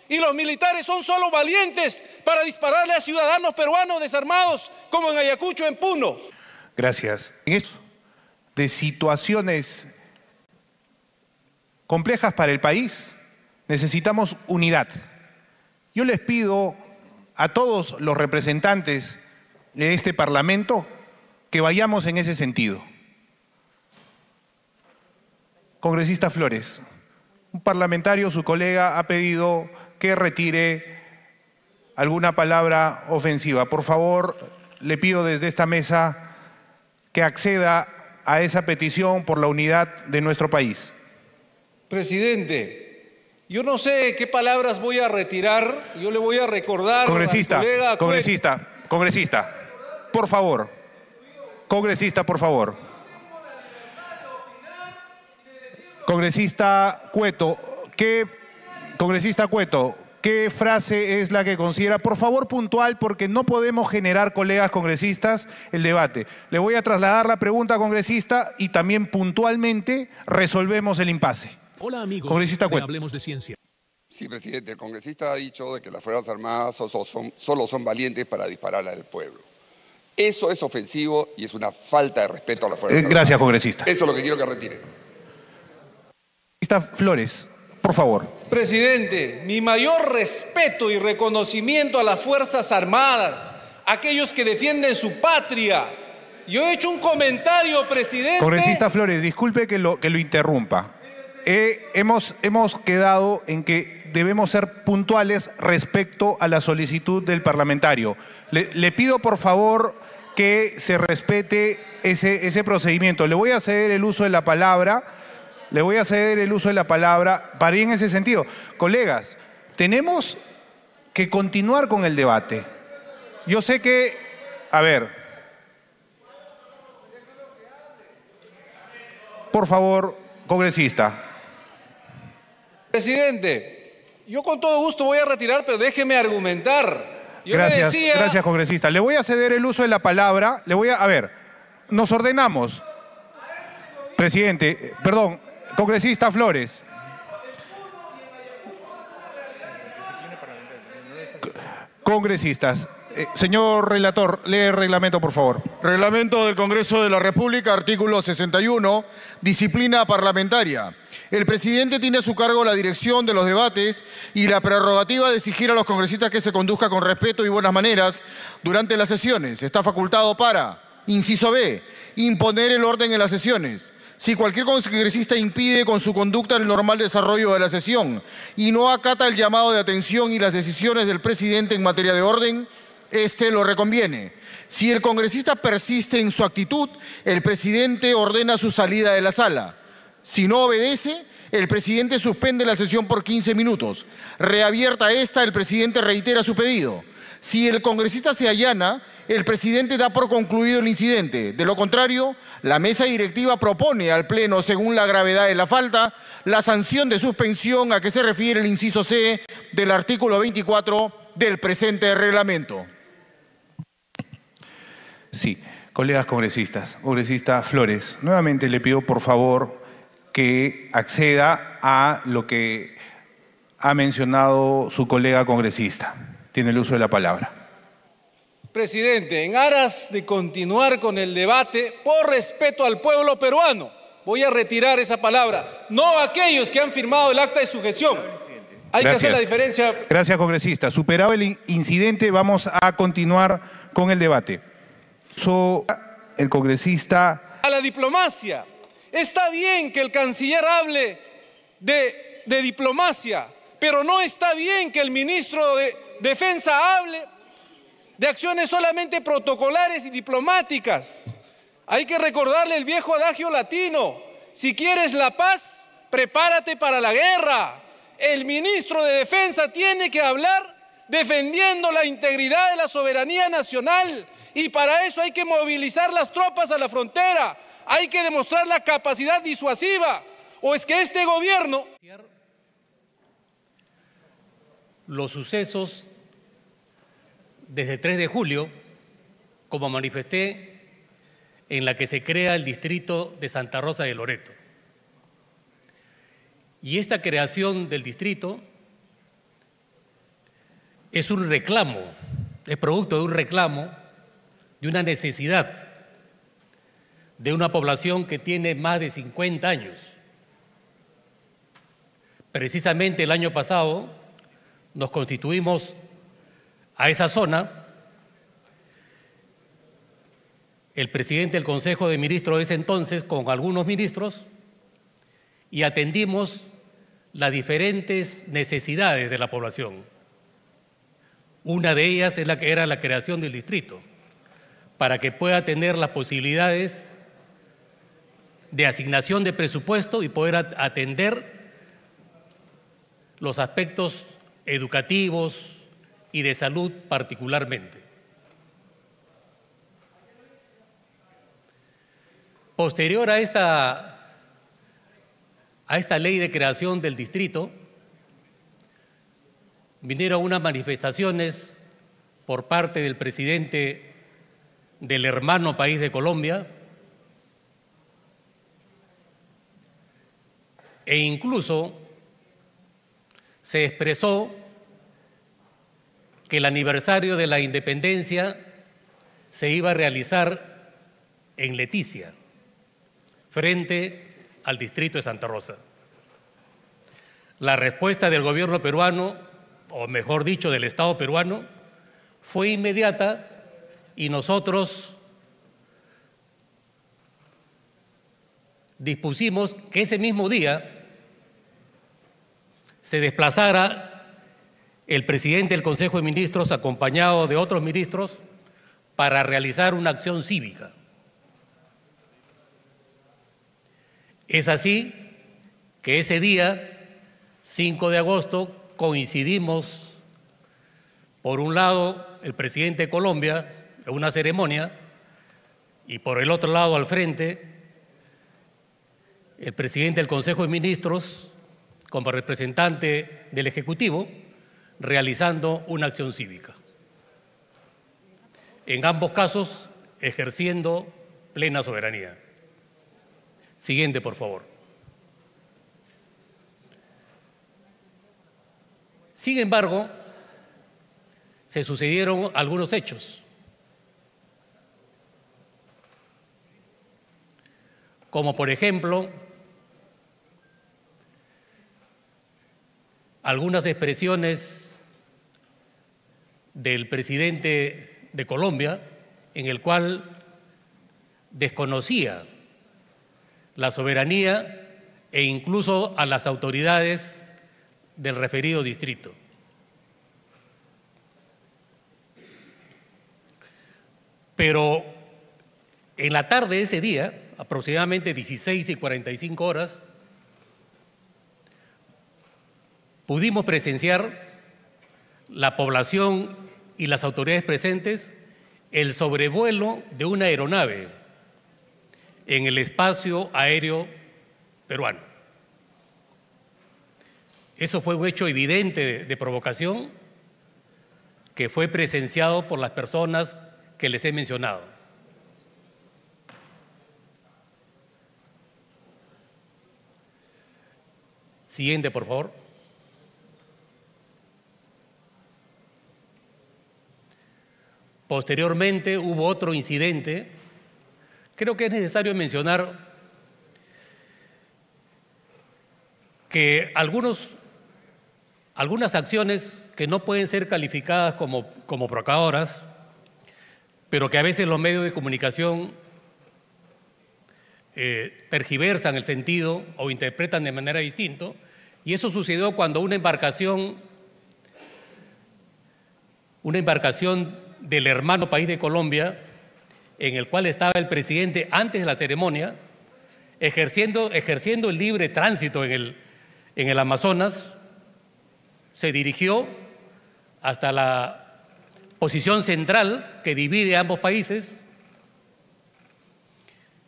Y los militares son solo valientes para dispararle a ciudadanos peruanos desarmados, como en Ayacucho, en Puno. Gracias. En esto de situaciones complejas para el país, necesitamos unidad. Yo les pido a todos los representantes de este Parlamento que vayamos en ese sentido. Congresista Flores, un parlamentario, su colega, ha pedido que retire alguna palabra ofensiva. Por favor, le pido desde esta mesa que acceda a esa petición por la unidad de nuestro país. Presidente, yo no sé qué palabras voy a retirar, yo le voy a recordar al colega Congresista, por favor. Congresista, por favor. Congresista Cueto, ¿qué frase es la que considera? Por favor, puntual, porque no podemos generar, colegas congresistas, el debate. Le voy a trasladar la pregunta, congresista, y también puntualmente resolvemos el impasse. Hola, amigos. Congresista Cueto. Hablemos de ciencia. Sí, presidente, el congresista ha dicho de que las Fuerzas Armadas solo son valientes para dispararle al pueblo. Eso es ofensivo y es una falta de respeto a las Fuerzas Armadas. Gracias, congresista. Eso es lo que quiero que retire. Congresista Flores, por favor. Presidente, mi mayor respeto y reconocimiento a las Fuerzas Armadas, aquellos que defienden su patria. Yo he hecho un comentario, presidente. Congresista Flores, disculpe que lo interrumpa. Hemos quedado en que debemos ser puntuales respecto a la solicitud del parlamentario. Le pido, por favor, que se respete ese procedimiento. Le voy a ceder el uso de la palabra. Para ir en ese sentido. Colegas, tenemos que continuar con el debate. Yo sé que, a ver, por favor, congresista. Presidente, yo con todo gusto voy a retirar, pero déjeme argumentar. Gracias, congresista. Le voy a ceder el uso de la palabra. A ver, nos ordenamos. Presidente, perdón. Congresista Flores. Congresistas. Señor relator, lee el reglamento, por favor. Reglamento del Congreso de la República, artículo 61, disciplina parlamentaria. El presidente tiene a su cargo la dirección de los debates y la prerrogativa de exigir a los congresistas que se conduzca con respeto y buenas maneras durante las sesiones. Está facultado para, inciso B, imponer el orden en las sesiones. Si cualquier congresista impide con su conducta el normal desarrollo de la sesión y no acata el llamado de atención y las decisiones del presidente en materia de orden, este lo reconviene. Si el congresista persiste en su actitud, el presidente ordena su salida de la sala. Si no obedece, el presidente suspende la sesión por 15 minutos. Reabierta esta, el presidente reitera su pedido. Si el congresista se allana, el presidente da por concluido el incidente. De lo contrario, la mesa directiva propone al Pleno, según la gravedad de la falta, la sanción de suspensión a que se refiere el inciso C del artículo 24 del presente reglamento. Sí, colegas congresistas. Congresista Flores, nuevamente le pido por favor que acceda a lo que ha mencionado su colega congresista. Tiene el uso de la palabra. Presidente, en aras de continuar con el debate, por respeto al pueblo peruano, voy a retirar esa palabra. No a aquellos que han firmado el acta de sujeción. Hay que hacer la diferencia. Gracias, congresista. Superado el incidente, vamos a continuar con el debate. El congresista... A la diplomacia. Está bien que el canciller hable de diplomacia, pero no está bien que el ministro de Defensa hable de acciones solamente protocolares y diplomáticas. Hay que recordarle el viejo adagio latino: si quieres la paz, prepárate para la guerra. El ministro de Defensa tiene que hablar defendiendo la integridad de la soberanía nacional, y para eso hay que movilizar las tropas a la frontera, hay que demostrar la capacidad disuasiva. ¿O es que este gobierno... Los sucesos desde 3 de julio, como manifesté, en la que se crea el distrito de Santa Rosa de Loreto. Y esta creación del distrito es un reclamo, es producto de un reclamo, de una necesidad de una población que tiene más de 50 años. Precisamente el año pasado nos constituimos a esa zona. El presidente del Consejo de Ministros de ese entonces con algunos ministros y atendimos las diferentes necesidades de la población. Una de ellas es la que era la creación del distrito, para que pueda tener las posibilidades de asignación de presupuesto y poder atender los aspectos educativos y de salud particularmente. Posterior a esta ley de creación del distrito, vinieron unas manifestaciones por parte del presidente del hermano país de Colombia e incluso se expresó que el aniversario de la independencia se iba a realizar en Leticia, frente al distrito de Santa Rosa. La respuesta del gobierno peruano, o mejor dicho, del Estado peruano, fue inmediata y nosotros dispusimos que ese mismo día se desplazara el presidente del Consejo de Ministros acompañado de otros ministros para realizar una acción cívica. Es así que ese día, 5 de agosto, coincidimos, por un lado, el presidente de Colombia en una ceremonia y por el otro lado, al frente, el presidente del Consejo de Ministros como representante del Ejecutivo, realizando una acción cívica. En ambos casos, ejerciendo plena soberanía. Siguiente, por favor. Sin embargo, se sucedieron algunos hechos, como por ejemplo, algunas expresiones del presidente de Colombia, en el cual desconocía la soberanía e incluso a las autoridades del referido distrito. Pero en la tarde de ese día, aproximadamente 16:45, pudimos presenciar la población y las autoridades presentes el sobrevuelo de una aeronave en el espacio aéreo peruano. Eso fue un hecho evidente de provocación que fue presenciado por las personas que les he mencionado. Siguiente, por favor. Posteriormente hubo otro incidente. Creo que es necesario mencionar que algunas acciones que no pueden ser calificadas como provocadoras, pero que a veces los medios de comunicación tergiversan el sentido o interpretan de manera distinta, y eso sucedió cuando una embarcación del hermano país de Colombia, en el cual estaba el presidente antes de la ceremonia, ejerciendo el libre tránsito en el Amazonas, se dirigió hasta la posición central que divide ambos países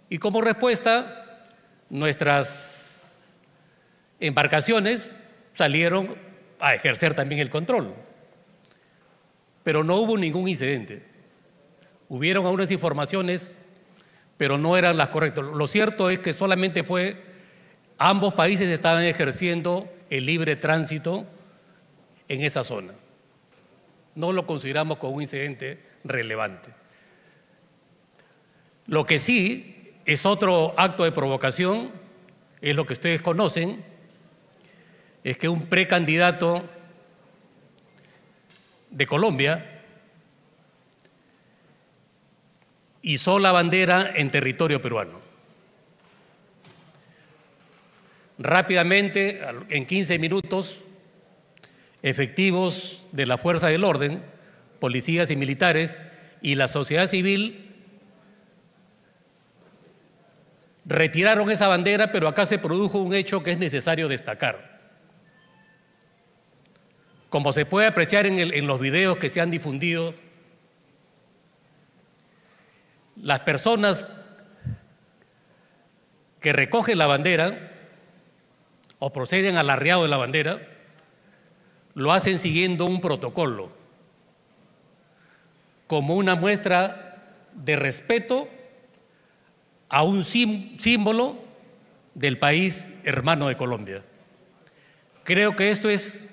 y como respuesta nuestras embarcaciones salieron a ejercer también el control. Pero no hubo ningún incidente. Hubieron algunas informaciones, pero no eran las correctas. Lo cierto es que solamente ambos países estaban ejerciendo el libre tránsito en esa zona. No lo consideramos como un incidente relevante. Lo que sí es otro acto de provocación, es lo que ustedes conocen, es que un precandidato de Colombia izó la bandera en territorio peruano. Rápidamente, en 15 minutos, efectivos de la fuerza del orden, policías y militares y la sociedad civil retiraron esa bandera, pero acá se produjo un hecho que es necesario destacar. Como se puede apreciar en los videos que se han difundido, las personas que recogen la bandera o proceden al arriado de la bandera lo hacen siguiendo un protocolo, como una muestra de respeto a un símbolo del país hermano de Colombia. Creo que esto es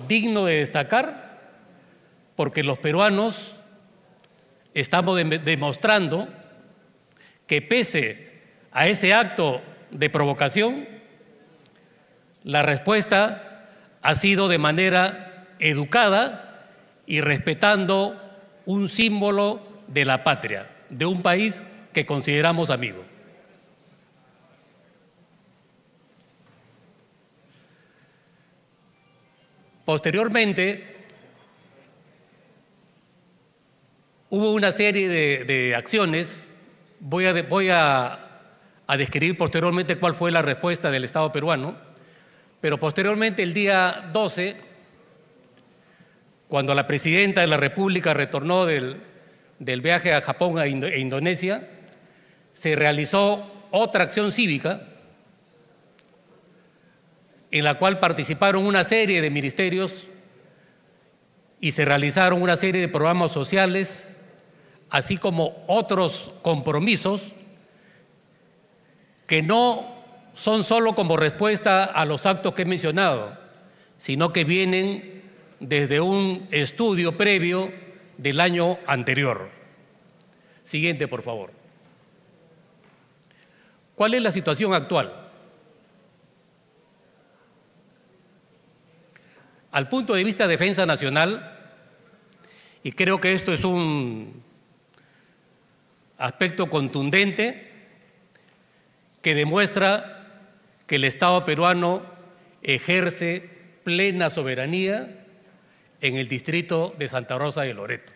digno de destacar porque los peruanos estamos demostrando que pese a ese acto de provocación, la respuesta ha sido de manera educada y respetando un símbolo de la patria, de un país que consideramos amigo. Posteriormente, hubo una serie de acciones. Voy a describir posteriormente cuál fue la respuesta del Estado peruano, pero posteriormente, el día 12, cuando la presidenta de la República retornó del viaje a Japón e Indonesia, se realizó otra acción cívica en la cual participaron una serie de ministerios y se realizaron una serie de programas sociales, así como otros compromisos que no son solo como respuesta a los actos que he mencionado, sino que vienen desde un estudio previo del año anterior. Siguiente, por favor. ¿Cuál es la situación actual? Al punto de vista de defensa nacional, y creo que esto es un aspecto contundente que demuestra que el Estado peruano ejerce plena soberanía en el distrito de Santa Rosa de Loreto.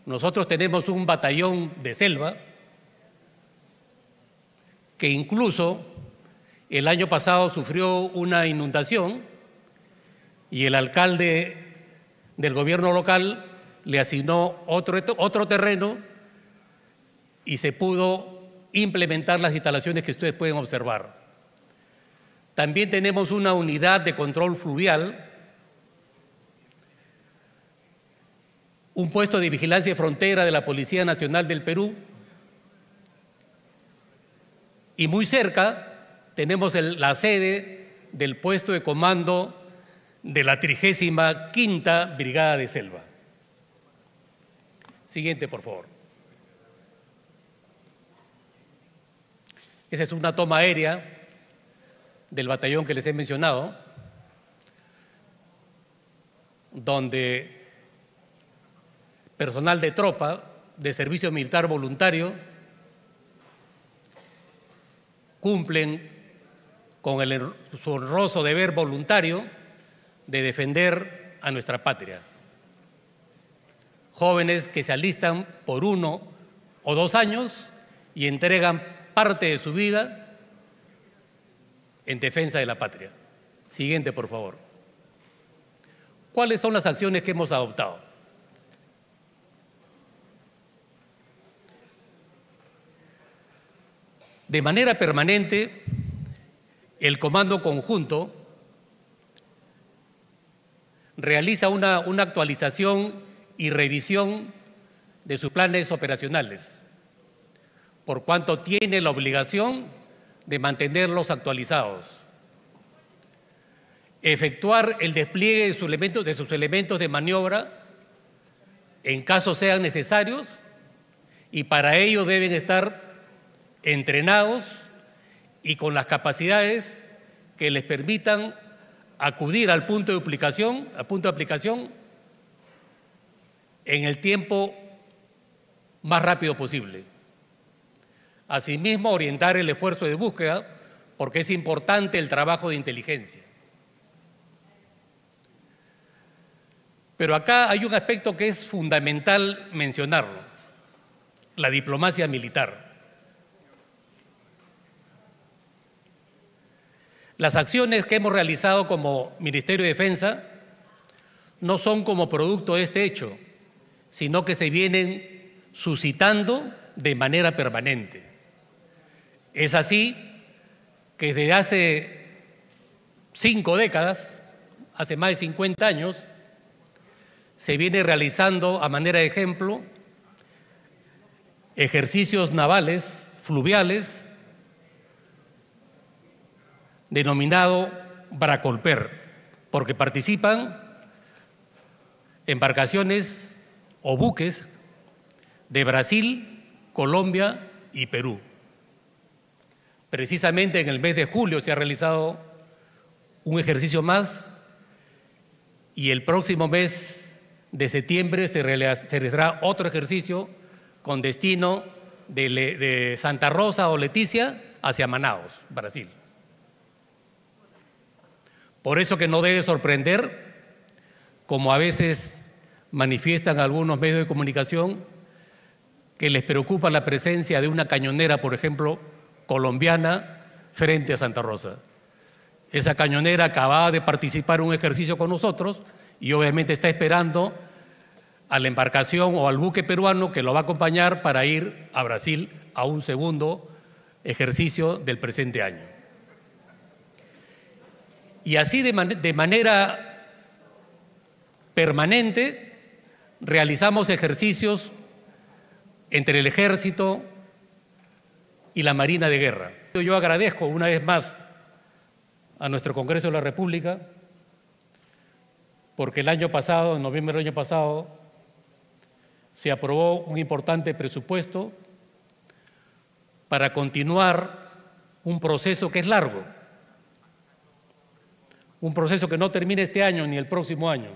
Nosotros tenemos un batallón de selva que incluso el año pasado sufrió una inundación y el alcalde del gobierno local le asignó otro terreno y se pudo implementar las instalaciones que ustedes pueden observar. También tenemos una unidad de control fluvial, un puesto de vigilancia de frontera de la Policía Nacional del Perú y muy cerca tenemos la sede del puesto de comando de la 35ª Brigada de Selva. Siguiente, por favor. Esa es una toma aérea del batallón que les he mencionado, donde personal de tropa de servicio militar voluntario cumplen con su honroso deber voluntario de defender a nuestra patria. Jóvenes que se alistan por 1 o 2 años y entregan parte de su vida en defensa de la patria. Siguiente, por favor. ¿Cuáles son las acciones que hemos adoptado? De manera permanente, el Comando Conjunto realiza una actualización y revisión de sus planes operacionales, por cuanto tiene la obligación de mantenerlos actualizados. efectuar el despliegue de sus elementos de maniobra en caso sean necesarios, y para ello deben estar entrenados y con las capacidades que les permitan acudir al punto de aplicación en el tiempo más rápido posible. Asimismo, orientar el esfuerzo de búsqueda, porque es importante el trabajo de inteligencia. Pero acá hay un aspecto que es fundamental mencionarlo: la diplomacia militar. Las acciones que hemos realizado como Ministerio de Defensa no son como producto de este hecho, sino que se vienen suscitando de manera permanente. Es así que desde hace 5 décadas, hace más de 50 años, se viene realizando, a manera de ejemplo, ejercicios navales, fluviales, denominado Bracolper, porque participan embarcaciones o buques de Brasil, Colombia y Perú. Precisamente en el mes de julio se ha realizado un ejercicio más, y el próximo mes de septiembre se realizará otro ejercicio con destino de Santa Rosa o Leticia hacia Manaus, Brasil. Por eso que no debe sorprender, como a veces manifiestan algunos medios de comunicación, que les preocupa la presencia de una cañonera, por ejemplo, colombiana, frente a Santa Rosa. Esa cañonera acababa de participar en un ejercicio con nosotros y obviamente está esperando a la embarcación o al buque peruano que lo va a acompañar para ir a Brasil a un segundo ejercicio del presente año. Y así de manera permanente realizamos ejercicios entre el Ejército y la Marina de Guerra. Yo agradezco una vez más a nuestro Congreso de la República, porque el año pasado, en noviembre del año pasado, se aprobó un importante presupuesto para continuar un proceso que es largo, un proceso que no termina este año ni el próximo año,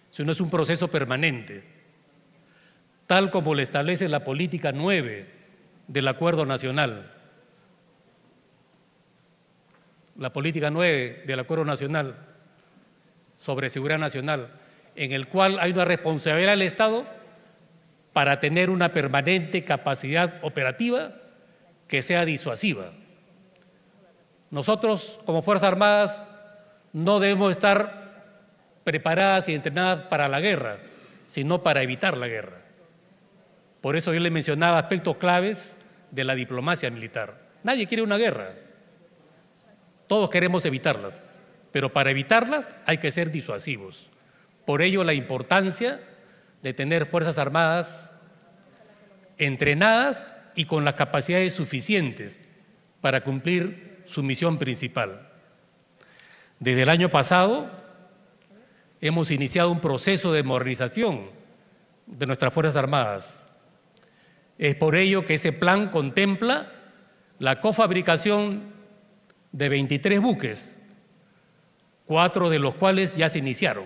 sino es un proceso permanente, tal como lo establece la política 9 del Acuerdo Nacional. La política 9 del Acuerdo Nacional sobre Seguridad Nacional, en el cual hay una responsabilidad del Estado para tener una permanente capacidad operativa que sea disuasiva. Nosotros, como Fuerzas Armadas, no debemos estar preparadas y entrenadas para la guerra, sino para evitar la guerra. Por eso yo le mencionaba aspectos claves de la diplomacia militar. Nadie quiere una guerra. Todos queremos evitarlas, pero para evitarlas hay que ser disuasivos. Por ello, la importancia de tener Fuerzas Armadas entrenadas y con las capacidades suficientes para cumplir su misión principal. Desde el año pasado hemos iniciado un proceso de modernización de nuestras Fuerzas Armadas. Es por ello que ese plan contempla la cofabricación de 23 buques, 4 de los cuales ya se iniciaron.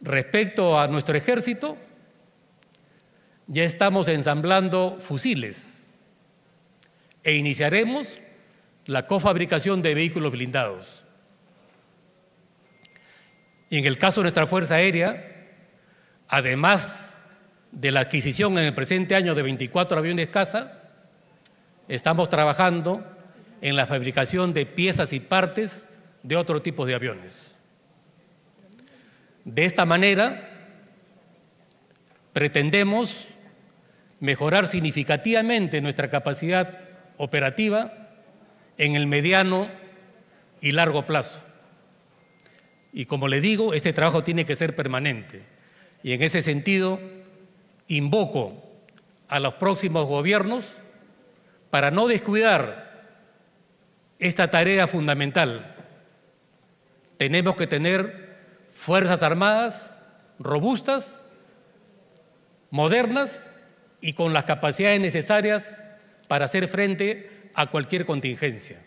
Respecto a nuestro ejército, ya estamos ensamblando fusiles e iniciaremos la cofabricación de vehículos blindados. Y en el caso de nuestra Fuerza Aérea, además de la adquisición en el presente año de 24 aviones caza, estamos trabajando en la fabricación de piezas y partes de otro tipo de aviones. De esta manera, pretendemos mejorar significativamente nuestra capacidad operativa en el mediano y largo plazo. Y como le digo, este trabajo tiene que ser permanente. Y en ese sentido, invoco a los próximos gobiernos para no descuidar esta tarea fundamental, tenemos que tener Fuerzas Armadas robustas, modernas y con las capacidades necesarias para hacer frente a cualquier contingencia.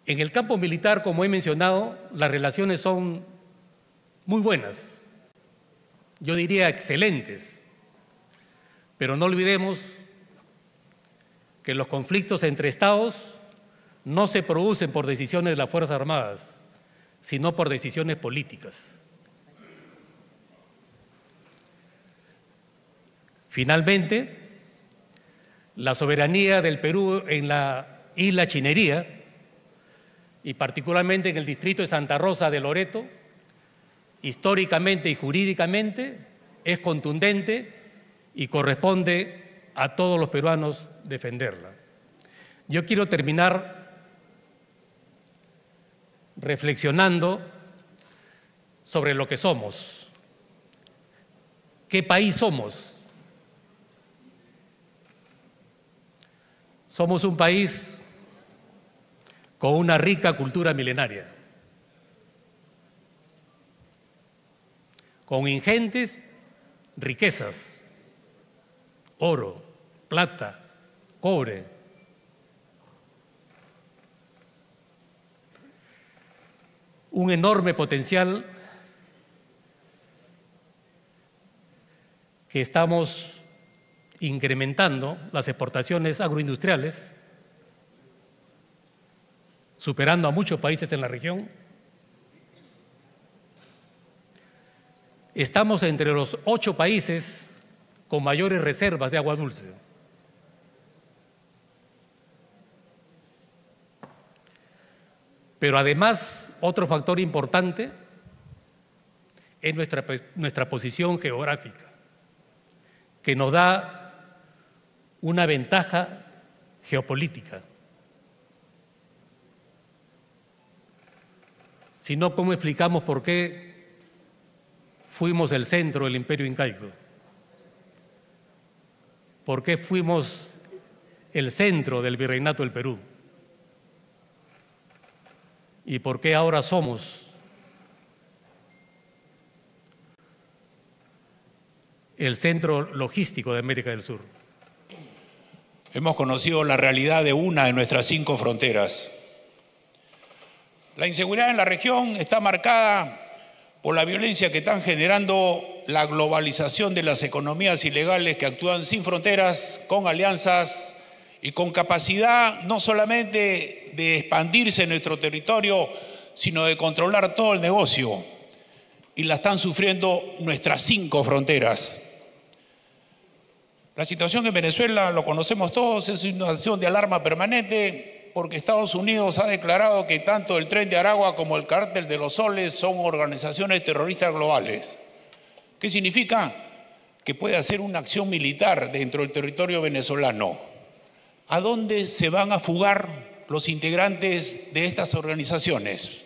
En el campo militar, como he mencionado, las relaciones son muy buenas, yo diría excelentes, pero no olvidemos que los conflictos entre Estados no se producen por decisiones de las Fuerzas Armadas, sino por decisiones políticas. Finalmente, la soberanía del Perú en la isla Chinería, y particularmente en el distrito de Santa Rosa de Loreto, históricamente y jurídicamente es contundente y corresponde a todos los peruanos defenderla. Yo quiero terminar reflexionando sobre lo que somos. ¿Qué país somos? Somos un país con una rica cultura milenaria, con ingentes riquezas, oro, plata, cobre, un enorme potencial que estamos incrementando las exportaciones agroindustriales, superando a muchos países en la región. Estamos entre los 8 países con mayores reservas de agua dulce. Pero además, otro factor importante es nuestra posición geográfica, que nos da una ventaja geopolítica. Si no, ¿cómo explicamos por qué fuimos el centro del Imperio Incaico? ¿Por qué fuimos el centro del Virreinato del Perú? ¿Y por qué ahora somos el centro logístico de América del Sur? Hemos conocido la realidad de una de nuestras 5 fronteras. La inseguridad en la región está marcada por la violencia que están generando la globalización de las economías ilegales que actúan sin fronteras, con alianzas y con capacidad no solamente de expandirse en nuestro territorio, sino de controlar todo el negocio. Y la están sufriendo nuestras 5 fronteras. La situación en Venezuela, lo conocemos todos, es una situación de alarma permanente, porque Estados Unidos ha declarado que tanto el Tren de Aragua como el Cártel de los Soles son organizaciones terroristas globales. ¿Qué significa? Que puede hacer una acción militar dentro del territorio venezolano. ¿A dónde se van a fugar los integrantes de estas organizaciones?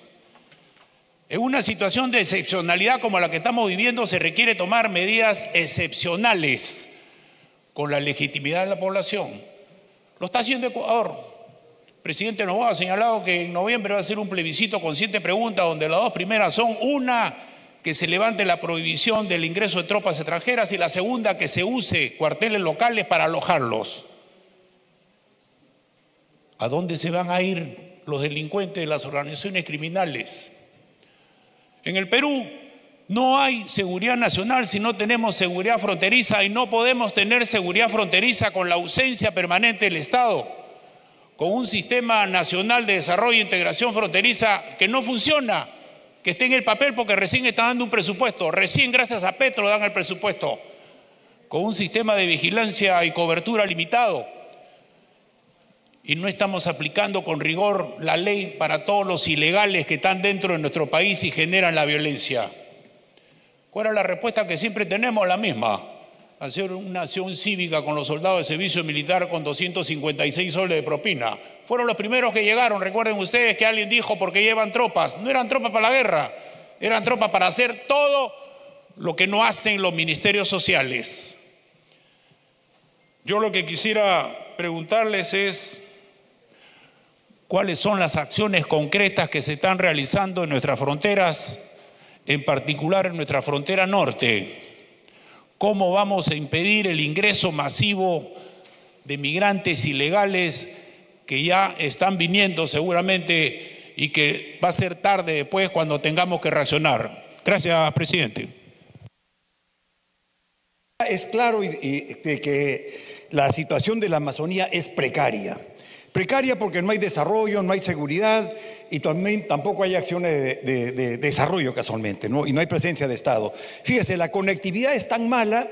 En una situación de excepcionalidad como la que estamos viviendo, se requiere tomar medidas excepcionales con la legitimidad de la población. Lo está haciendo Ecuador. El presidente Noboa ha señalado que en noviembre va a hacer un plebiscito con 7 preguntas, donde las 2 primeras son: una, que se levante la prohibición del ingreso de tropas extranjeras, y la segunda, que se use cuarteles locales para alojarlos. ¿A dónde se van a ir los delincuentes de las organizaciones criminales? En el Perú no hay seguridad nacional si no tenemos seguridad fronteriza, y no podemos tener seguridad fronteriza con la ausencia permanente del Estado, con un sistema nacional de desarrollo e integración fronteriza que no funciona, que está en el papel porque recién está dando un presupuesto, recién gracias a Petro dan el presupuesto, con un sistema de vigilancia y cobertura limitado, y no estamos aplicando con rigor la ley para todos los ilegales que están dentro de nuestro país y generan la violencia. ¿Cuál es la respuesta que siempre tenemos? La misma: hacer una acción cívica con los soldados de servicio militar con 256 soles de propina. Fueron los primeros que llegaron. Recuerden ustedes que alguien dijo: porque llevan tropas. No eran tropas para la guerra, eran tropas para hacer todo lo que no hacen los ministerios sociales. Yo lo que quisiera preguntarles es cuáles son las acciones concretas que se están realizando en nuestras fronteras, en particular en nuestra frontera norte. ¿Cómo vamos a impedir el ingreso masivo de migrantes ilegales que ya están viniendo seguramente y que va a ser tarde después cuando tengamos que reaccionar? Gracias, presidente. Es claro que la situación de la Amazonía es precaria. Precaria porque no hay desarrollo, no hay seguridad y también tampoco hay acciones de desarrollo casualmente, ¿no? Y no hay presencia de Estado. Fíjese, la conectividad es tan mala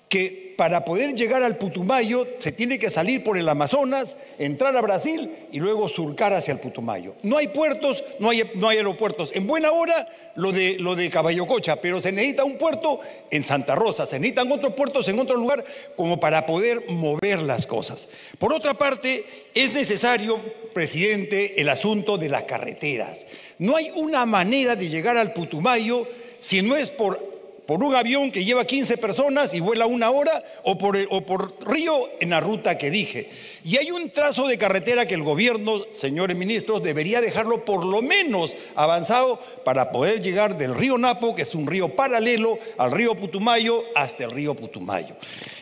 que para poder llegar al Putumayo se tiene que salir por el Amazonas, entrar a Brasil y luego surcar hacia el Putumayo. No hay puertos, no hay aeropuertos. En buena hora lo de Caballococha, pero se necesita un puerto en Santa Rosa, se necesitan otros puertos en otro lugar como para poder mover las cosas. Por otra parte, es necesario, presidente, el asunto de las carreteras. No hay una manera de llegar al Putumayo si no es por un avión que lleva 15 personas y vuela 1 hora o por río en la ruta que dije. Y hay un trazo de carretera que el gobierno, señores ministros, debería dejarlo por lo menos avanzado para poder llegar del río Napo, que es un río paralelo al río Putumayo, hasta el río Putumayo.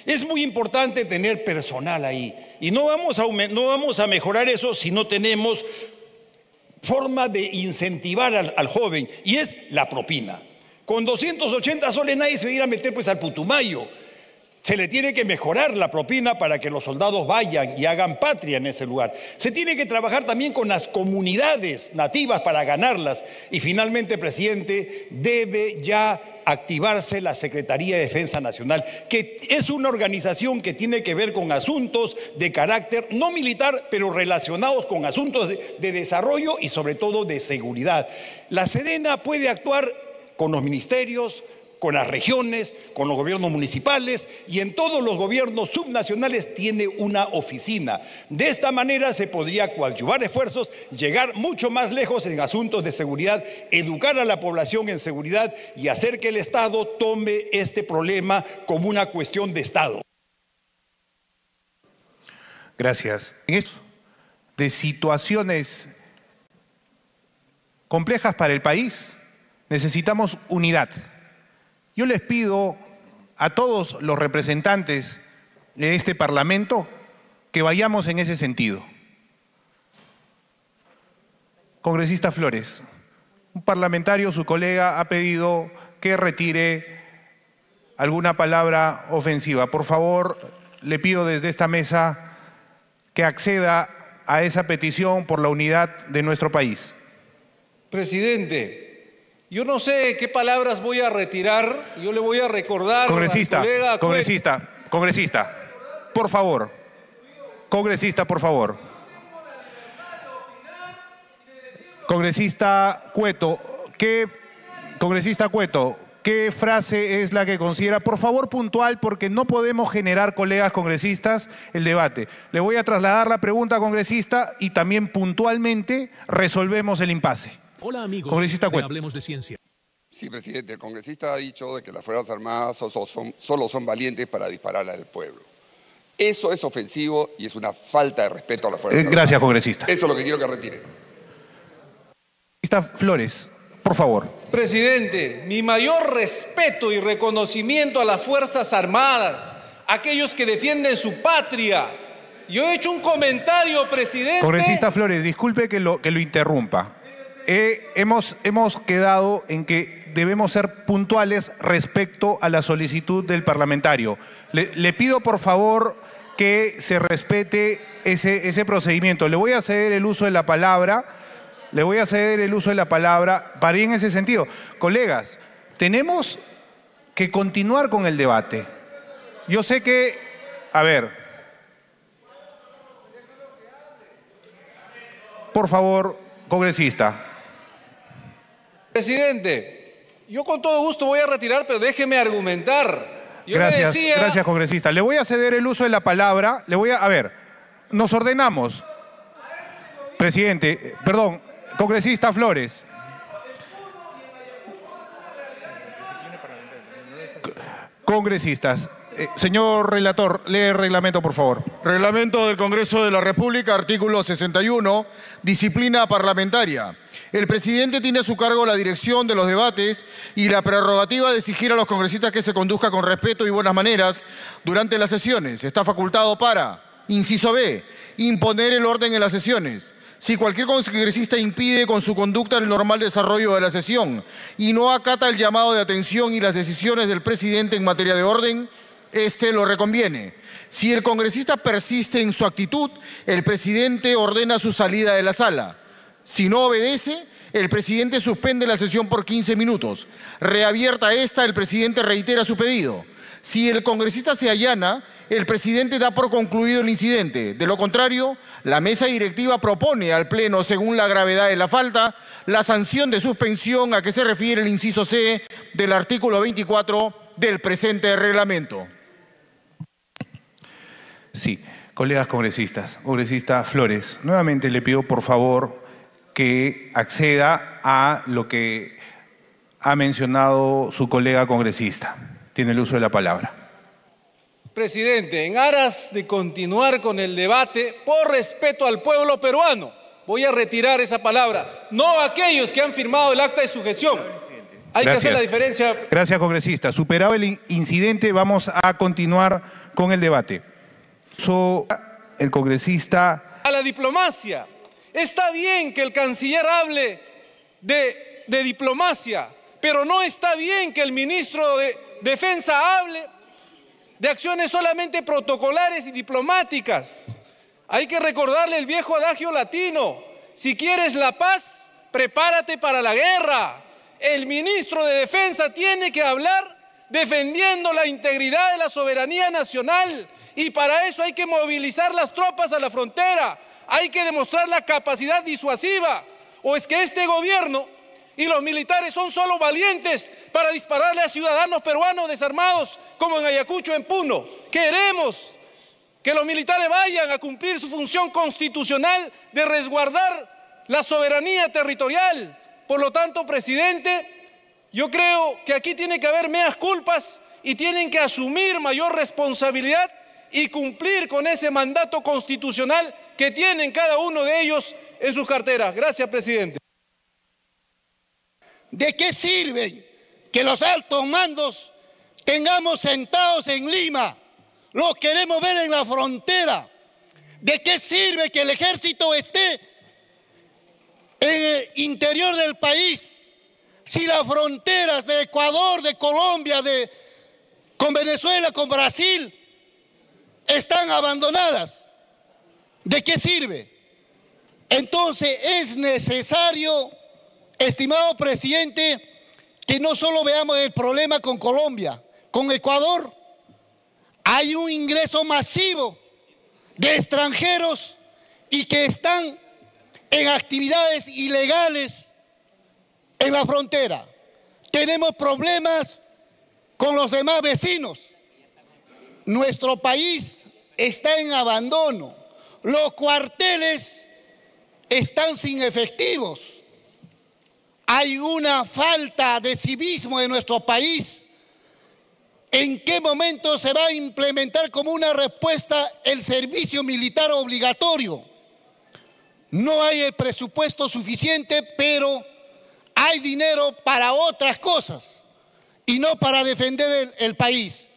Es muy importante tener personal ahí y no vamos a mejorar eso si no tenemos forma de incentivar al joven, y es la propina. Con 280 soles nadie se va a ir a meter pues al Putumayo. Se le tiene que mejorar la propina para que los soldados vayan y hagan patria en ese lugar. Se tiene que trabajar también con las comunidades nativas para ganarlas. Y finalmente, presidente, debe ya activarse la Secretaría de Defensa Nacional, que es una organización que tiene que ver con asuntos de carácter no militar, pero relacionados con asuntos de desarrollo y sobre todo de seguridad. La Sedena puede actuar con los ministerios, con las regiones, con los gobiernos municipales y en todos los gobiernos subnacionales tiene una oficina. De esta manera se podría coadyuvar esfuerzos, llegar mucho más lejos en asuntos de seguridad, educar a la población en seguridad y hacer que el Estado tome este problema como una cuestión de Estado. Gracias. En esto de situaciones complejas para el país, necesitamos unidad. Yo les pido a todos los representantes de este Parlamento que vayamos en ese sentido. Congresista Flores, un parlamentario, su colega, ha pedido que retire alguna palabra ofensiva. Por favor, le pido desde esta mesa que acceda a esa petición por la unidad de nuestro país. Presidente, yo no sé qué palabras voy a retirar, yo le voy a recordar Congresista, al colega congresista, por favor. Congresista, por favor. Congresista Cueto, ¿qué frase es la que considera? Por favor, puntual, porque no podemos generar, colegas congresistas, el debate. Le voy a trasladar la pregunta, congresista, y también puntualmente resolvemos el impasse. Hola amigos, congresista Cueto. Hablemos de ciencia. Sí, presidente, el congresista ha dicho de que las Fuerzas Armadas solo son valientes para disparar al pueblo. Eso es ofensivo y es una falta de respeto a las Fuerzas Armadas. Gracias, congresista. Eso es lo que quiero que retire. Congresista Flores, por favor. Presidente, mi mayor respeto y reconocimiento a las Fuerzas Armadas, aquellos que defienden su patria. Yo he hecho un comentario, presidente. Congresista Flores, disculpe que lo interrumpa. Hemos quedado en que debemos ser puntuales respecto a la solicitud del parlamentario. Le pido, por favor, que se respete ese procedimiento. Le voy a ceder el uso de la palabra. Para ir en ese sentido. Colegas, tenemos que continuar con el debate. Yo sé que, a ver, por favor, congresista. Presidente, yo con todo gusto voy a retirar, pero déjeme argumentar. Gracias, congresista. Le voy a ceder el uso de la palabra. A ver, nos ordenamos. Presidente, perdón, congresista Flores. Congresistas. Señor relator, lee el reglamento, por favor. Reglamento del Congreso de la República, artículo 61, disciplina parlamentaria. El presidente tiene a su cargo la dirección de los debates y la prerrogativa de exigir a los congresistas que se conduzca con respeto y buenas maneras durante las sesiones. Está facultado para, inciso B, imponer el orden en las sesiones. Si cualquier congresista impide con su conducta el normal desarrollo de la sesión y no acata el llamado de atención y las decisiones del presidente en materia de orden, este lo reconviene. Si el congresista persiste en su actitud, el presidente ordena su salida de la sala. Si no obedece, el presidente suspende la sesión por 15 minutos. Reabierta esta, el presidente reitera su pedido. Si el congresista se allana, el presidente da por concluido el incidente. De lo contrario, la mesa directiva propone al Pleno, según la gravedad de la falta, la sanción de suspensión a que se refiere el inciso C del artículo 24 del presente reglamento. Sí, colegas congresistas. Congresista Flores, nuevamente le pido por favor que acceda a lo que ha mencionado su colega congresista. Tiene el uso de la palabra. Presidente, en aras de continuar con el debate, por respeto al pueblo peruano, voy a retirar esa palabra. No a aquellos que han firmado el acta de sujeción. Hay que hacer la diferencia. Gracias, congresista. Superado el incidente, vamos a continuar con el debate. El congresista... A la diplomacia. Está bien que el canciller hable de diplomacia, pero no está bien que el ministro de Defensa hable de acciones solamente protocolares y diplomáticas. Hay que recordarle el viejo adagio latino: si quieres la paz, prepárate para la guerra. El ministro de Defensa tiene que hablar defendiendo la integridad de la soberanía nacional, y para eso hay que movilizar las tropas a la frontera, hay que demostrar la capacidad disuasiva. ¿O es que este gobierno y los militares son solo valientes para dispararle a ciudadanos peruanos desarmados como en Ayacucho, en Puno? Queremos que los militares vayan a cumplir su función constitucional de resguardar la soberanía territorial. Por lo tanto, presidente, yo creo que aquí tiene que haber meas culpas y tienen que asumir mayor responsabilidad y cumplir con ese mandato constitucional que tienen cada uno de ellos en sus carteras. Gracias, presidente. ¿De qué sirve que los altos mandos tengamos sentados en Lima? Los queremos ver en la frontera. ¿De qué sirve que el ejército esté en el interior del país si las fronteras de Ecuador, de Colombia, con Venezuela, con Brasil, están abandonadas? ¿De qué sirve? Entonces es necesario, estimado presidente, que no solo veamos el problema con Colombia, con Ecuador. Hay un ingreso masivo de extranjeros y que están en actividades ilegales en la frontera. Tenemos problemas con los demás vecinos. Nuestro país está en abandono. Los cuarteles están sin efectivos. Hay una falta de civismo en nuestro país. ¿En qué momento se va a implementar como una respuesta el servicio militar obligatorio? No hay el presupuesto suficiente, pero hay dinero para otras cosas y no para defender el país.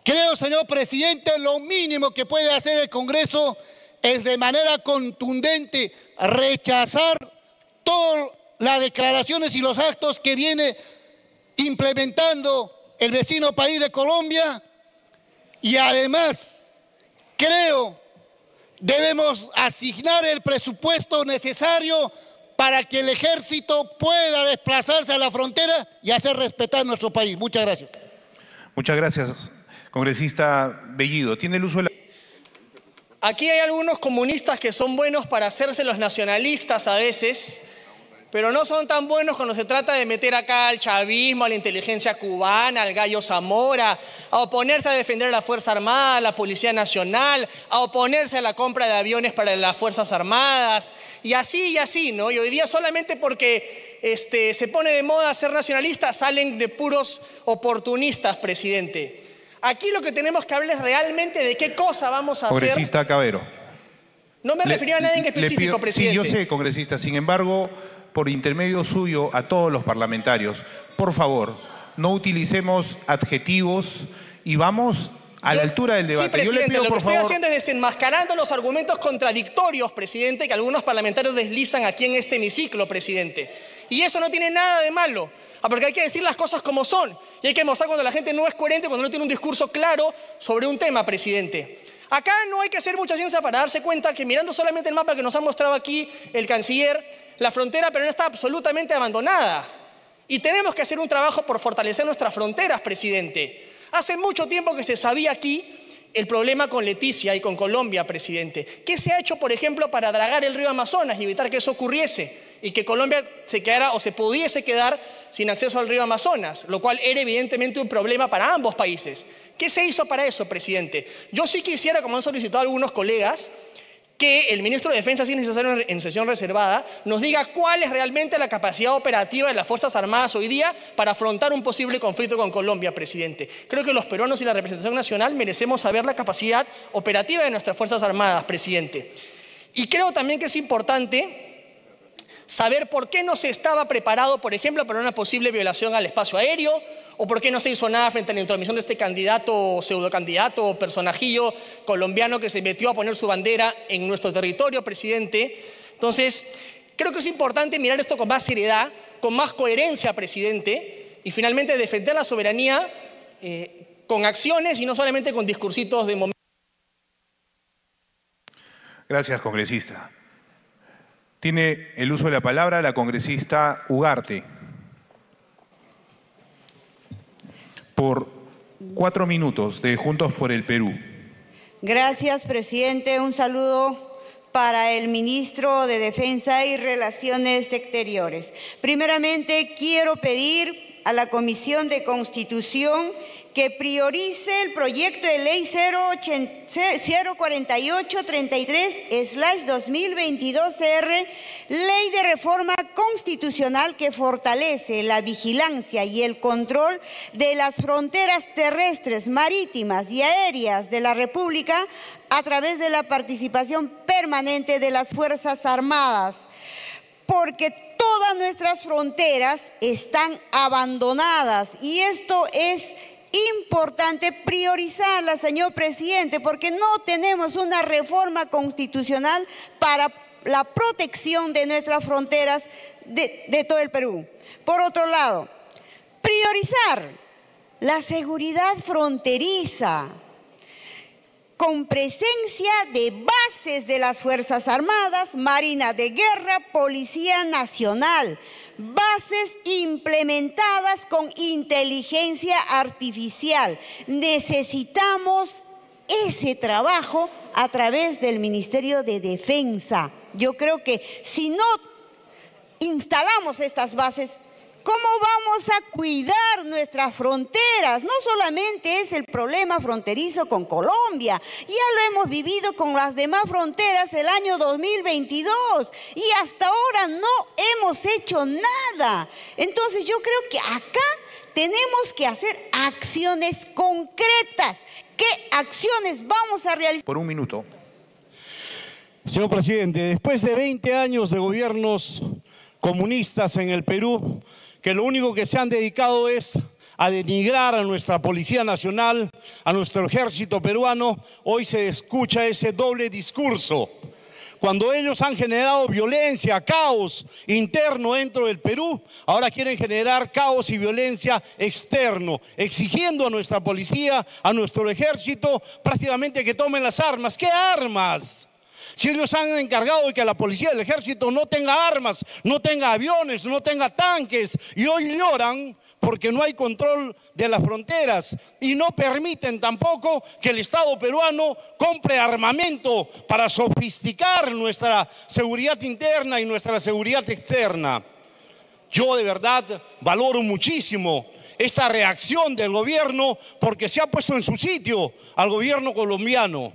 Creo, señor presidente, lo mínimo que puede hacer el Congreso es de manera contundente rechazar todas las declaraciones y los actos que viene implementando el vecino país de Colombia, y además creo debemos asignar el presupuesto necesario para que el ejército pueda desplazarse a la frontera y hacer respetar nuestro país. Muchas gracias. Muchas gracias, congresista Bellido. Tiene el uso de la... Aquí hay algunos comunistas que son buenos para hacerse los nacionalistas a veces pero no son tan buenos cuando se trata de meter acá al chavismo, a la inteligencia cubana, al Gallo Zamora, a oponerse a defender a la Fuerza Armada, a la Policía Nacional, a oponerse a la compra de aviones para las Fuerzas Armadas, y así, ¿no? Y hoy día solamente porque se pone de moda ser nacionalista, salen de puros oportunistas, presidente. Aquí lo que tenemos que hablar es realmente de qué cosa vamos a hacer. Congresista Cabero. No me refería a nadie en específico, presidente. Sí, yo sé, congresista. Sin embargo, por intermedio suyo a todos los parlamentarios, por favor, no utilicemos adjetivos y vamos a la altura del debate. Sí, presidente, yo le pido, lo que por estoy favor, haciendo es desenmascarando los argumentos contradictorios, presidente, que algunos parlamentarios deslizan aquí en este hemiciclo, presidente. Y eso no tiene nada de malo, porque hay que decir las cosas como son. Y hay que mostrar cuando la gente no es coherente, cuando no tiene un discurso claro sobre un tema, presidente. Acá no hay que hacer mucha ciencia para darse cuenta que mirando solamente el mapa que nos ha mostrado aquí el canciller, la frontera peruana está absolutamente abandonada. Y tenemos que hacer un trabajo por fortalecer nuestras fronteras, presidente. Hace mucho tiempo que se sabía aquí el problema con Leticia y con Colombia, presidente. ¿Qué se ha hecho, por ejemplo, para dragar el río Amazonas y evitar que eso ocurriese? Y que Colombia se quedara o se pudiese quedar sin acceso al río Amazonas, lo cual era evidentemente un problema para ambos países. ¿Qué se hizo para eso, presidente? Yo sí quisiera, como han solicitado algunos colegas, que el ministro de Defensa, si es necesario en sesión reservada, nos diga cuál es realmente la capacidad operativa de las Fuerzas Armadas hoy día para afrontar un posible conflicto con Colombia, presidente. Creo que los peruanos y la representación nacional merecemos saber la capacidad operativa de nuestras Fuerzas Armadas, presidente. Y creo también que es importante saber por qué no se estaba preparado, por ejemplo, para una posible violación al espacio aéreo, o por qué no se hizo nada frente a la intromisión de este candidato, pseudocandidato o personajillo colombiano que se metió a poner su bandera en nuestro territorio, presidente. Entonces, creo que es importante mirar esto con más seriedad, con más coherencia, presidente, y finalmente defender la soberanía con acciones y no solamente con discursitos de momento. Gracias, congresista. Tiene el uso de la palabra la congresista Ugarte. Por 4 minutos de Juntos por el Perú. Gracias, presidente. Un saludo para el ministro de Defensa y Relaciones Exteriores. Primeramente, quiero pedir a la Comisión de Constitución que priorice el proyecto de ley 04833/2022-CR, ley de reforma constitucional que fortalece la vigilancia y el control de las fronteras terrestres, marítimas y aéreas de la República a través de la participación permanente de las Fuerzas Armadas, porque todas nuestras fronteras están abandonadas y esto es importante priorizarla, señor presidente, porque no tenemos una reforma constitucional para la protección de nuestras fronteras de todo el Perú. Por otro lado, priorizar la seguridad fronteriza con presencia de bases de las Fuerzas Armadas, Marina de Guerra, Policía Nacional, bases implementadas con inteligencia artificial. Necesitamos ese trabajo a través del Ministerio de Defensa. Yo creo que si no instalamos estas bases, ¿cómo vamos a cuidar nuestras fronteras? No solamente es el problema fronterizo con Colombia, ya lo hemos vivido con las demás fronteras el año 2022 y hasta ahora no hemos hecho nada. Entonces yo creo que acá tenemos que hacer acciones concretas. ¿Qué acciones vamos a realizar? Por 1 minuto. Señor presidente, después de 20 años de gobiernos comunistas en el Perú, que lo único que se han dedicado es a denigrar a nuestra Policía Nacional, a nuestro ejército peruano, hoy se escucha ese doble discurso. Cuando ellos han generado violencia, caos interno dentro del Perú, ahora quieren generar caos y violencia externo, exigiendo a nuestra policía, a nuestro ejército, prácticamente que tomen las armas. ¿Qué armas? Si ellos han encargado de que la policía del ejército no tenga armas, no tenga aviones, no tenga tanques, y hoy lloran porque no hay control de las fronteras y no permiten tampoco que el Estado peruano compre armamento para sofisticar nuestra seguridad interna y nuestra seguridad externa. Yo de verdad valoro muchísimo esta reacción del gobierno porque se ha puesto en su sitio al gobierno colombiano.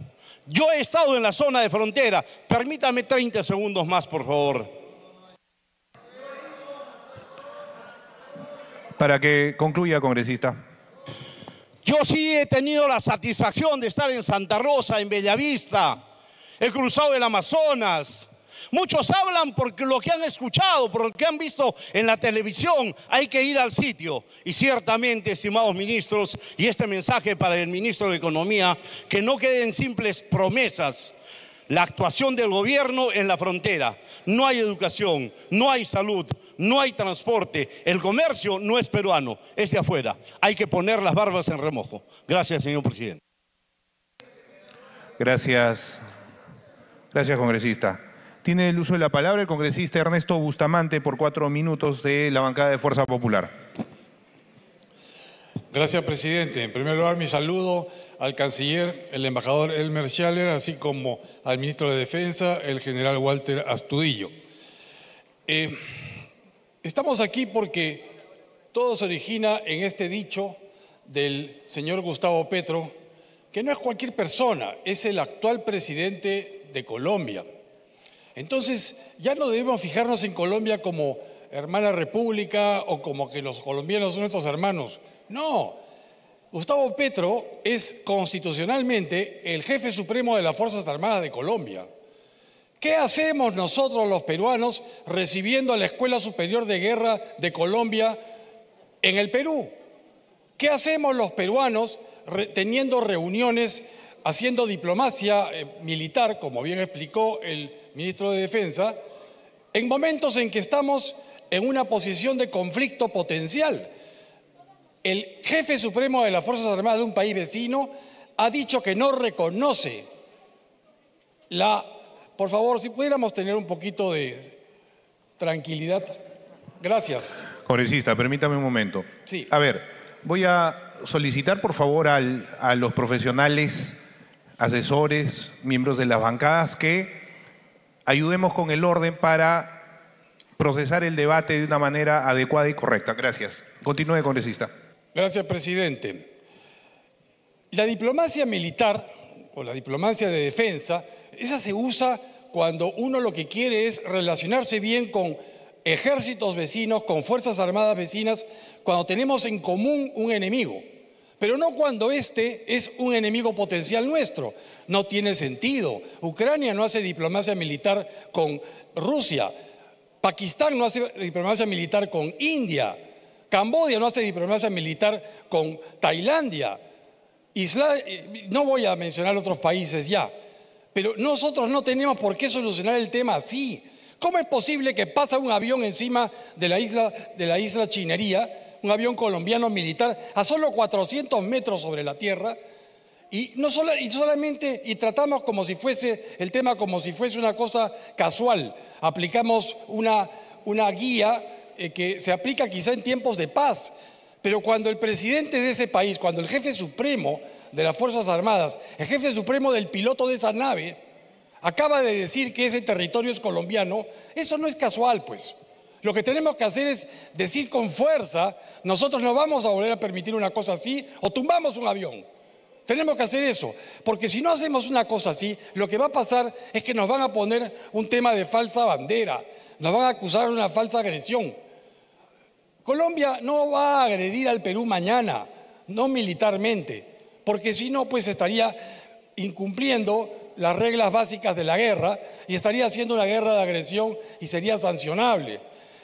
Yo he estado en la zona de frontera. Permítame 30 segundos más, por favor. Para que concluya, congresista. Yo sí he tenido la satisfacción de estar en Santa Rosa, en Bellavista. He cruzado el Amazonas. Muchos hablan por lo que han escuchado, por lo que han visto en la televisión. Hay que ir al sitio. Y ciertamente, estimados ministros, y este mensaje para el ministro de Economía, que no queden simples promesas. La actuación del gobierno en la frontera. No hay educación, no hay salud, no hay transporte. El comercio no es peruano, es de afuera. Hay que poner las barbas en remojo. Gracias, señor presidente. Gracias. Gracias, congresista. Tiene el uso de la palabra el congresista Ernesto Bustamante por 4 minutos de la bancada de Fuerza Popular. Gracias, presidente. En primer lugar, mi saludo al canciller, el embajador Elmer Schaller, así como al ministro de Defensa, el general Walter Astudillo. Estamos aquí porque todo se origina en este dicho del señor Gustavo Petro, que no es cualquier persona, es el actual presidente de Colombia. Entonces, ya no debemos fijarnos en Colombia como hermana república o como que los colombianos son nuestros hermanos. No, Gustavo Petro es constitucionalmente el jefe supremo de las Fuerzas Armadas de Colombia. ¿Qué hacemos nosotros los peruanos recibiendo a la Escuela Superior de Guerra de Colombia en el Perú? ¿Qué hacemos los peruanos teniendo reuniones, haciendo diplomacia militar, como bien explicó el ministro de Defensa, en momentos en que estamos en una posición de conflicto potencial? El jefe supremo de las Fuerzas Armadas de un país vecino ha dicho que no reconoce la... Por favor, si pudiéramos tener un poquito de tranquilidad. Gracias. Congresista, permítame un momento. Sí. A ver, voy a solicitar por favor a los profesionales, asesores, miembros de las bancadas que ayudemos con el orden para procesar el debate de una manera adecuada y correcta. Gracias. Continúe, congresista. Gracias, presidente. La diplomacia militar o la diplomacia de defensa, esa se usa cuando uno lo que quiere es relacionarse bien con ejércitos vecinos, con fuerzas armadas vecinas, cuando tenemos en común un enemigo. Pero no cuando este es un enemigo potencial nuestro. No tiene sentido. Ucrania no hace diplomacia militar con Rusia. Pakistán no hace diplomacia militar con India. Camboya no hace diplomacia militar con Tailandia. No voy a mencionar otros países ya. Pero nosotros no tenemos por qué solucionar el tema así. ¿Cómo es posible que pasa un avión encima de la isla Chinería, un avión colombiano militar, a solo 400 metros sobre la tierra, y tratamos como si fuese el tema como si fuese una cosa casual? Aplicamos una guía que se aplica quizá en tiempos de paz, pero cuando el presidente de ese país, cuando el jefe supremo de las Fuerzas Armadas, el jefe supremo del piloto de esa nave, acaba de decir que ese territorio es colombiano, eso no es casual, pues. Lo que tenemos que hacer es decir con fuerza, nosotros no vamos a volver a permitir una cosa así, o tumbamos un avión. Tenemos que hacer eso, porque si no hacemos una cosa así, lo que va a pasar es que nos van a poner un tema de falsa bandera, nos van a acusar de una falsa agresión. Colombia no va a agredir al Perú mañana, no militarmente, porque si no, pues estaría incumpliendo las reglas básicas de la guerra y estaría haciendo una guerra de agresión y sería sancionable.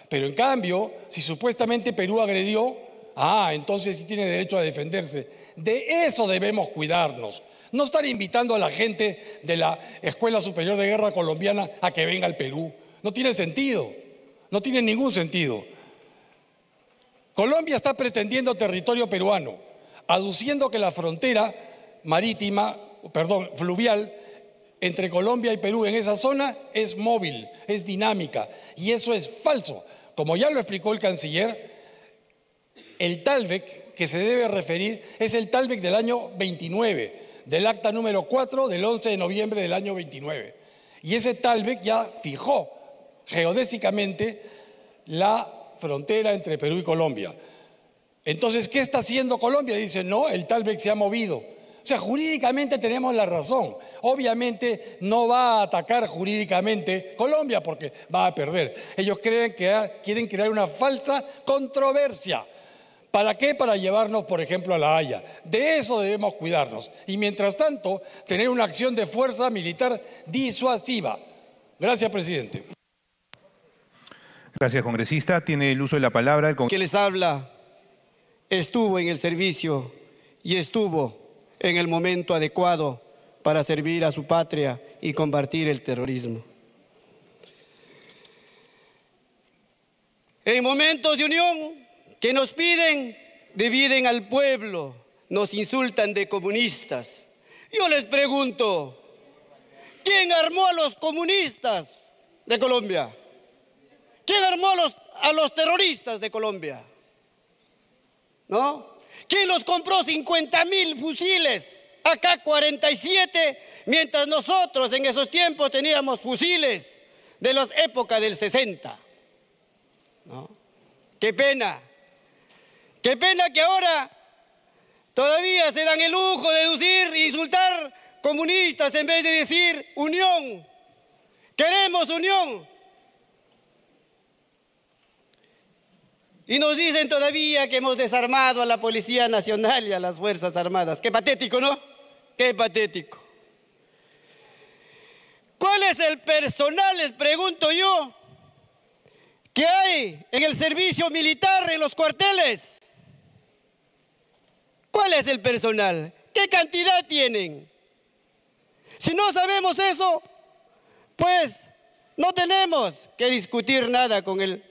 Pero en cambio, si supuestamente Perú agredió, entonces sí tiene derecho a defenderse. De eso debemos cuidarnos. No estar invitando a la gente de la Escuela Superior de Guerra Colombiana a que venga al Perú. No tiene sentido, no tiene ningún sentido. Colombia está pretendiendo territorio peruano, aduciendo que la frontera fluvial entre Colombia y Perú en esa zona es móvil, es dinámica, y eso es falso. Como ya lo explicó el canciller, el Talbec que se debe referir es el Talbec del año 29, del acta número 4 del 11 de noviembre del año 29. Y ese Talbec ya fijó geodésicamente la frontera entre Perú y Colombia. Entonces, ¿qué está haciendo Colombia? Dice, no, el Talbec se ha movido. O sea, jurídicamente tenemos la razón. Obviamente no va a atacar jurídicamente Colombia porque va a perder. Ellos quieren crear una falsa controversia. ¿Para qué? Para llevarnos, por ejemplo, a La Haya. De eso debemos cuidarnos. Y mientras tanto, tener una acción de fuerza militar disuasiva. Gracias, presidente. Gracias, congresista. Tiene el uso de la palabra el que les habla estuvo en el servicio y estuvo en el momento adecuado para servir a su patria y combatir el terrorismo. En momentos de unión que nos piden, dividen al pueblo, nos insultan de comunistas. Yo les pregunto, ¿quién armó a los comunistas de Colombia? ¿Quién armó a los terroristas de Colombia? ¿No? ¿Quién los compró 50.000 fusiles? Acá 47, mientras nosotros en esos tiempos teníamos fusiles de las épocas del 60. ¿No? Qué pena. Qué pena que ahora todavía se dan el lujo de decir, insultar comunistas en vez de decir unión. Queremos unión. Y nos dicen todavía que hemos desarmado a la Policía Nacional y a las Fuerzas Armadas. Qué patético, ¿no? Qué patético. ¿Cuál es el personal, les pregunto yo, que hay en el servicio militar, en los cuarteles? ¿Cuál es el personal? ¿Qué cantidad tienen? Si no sabemos eso, pues no tenemos que discutir nada con el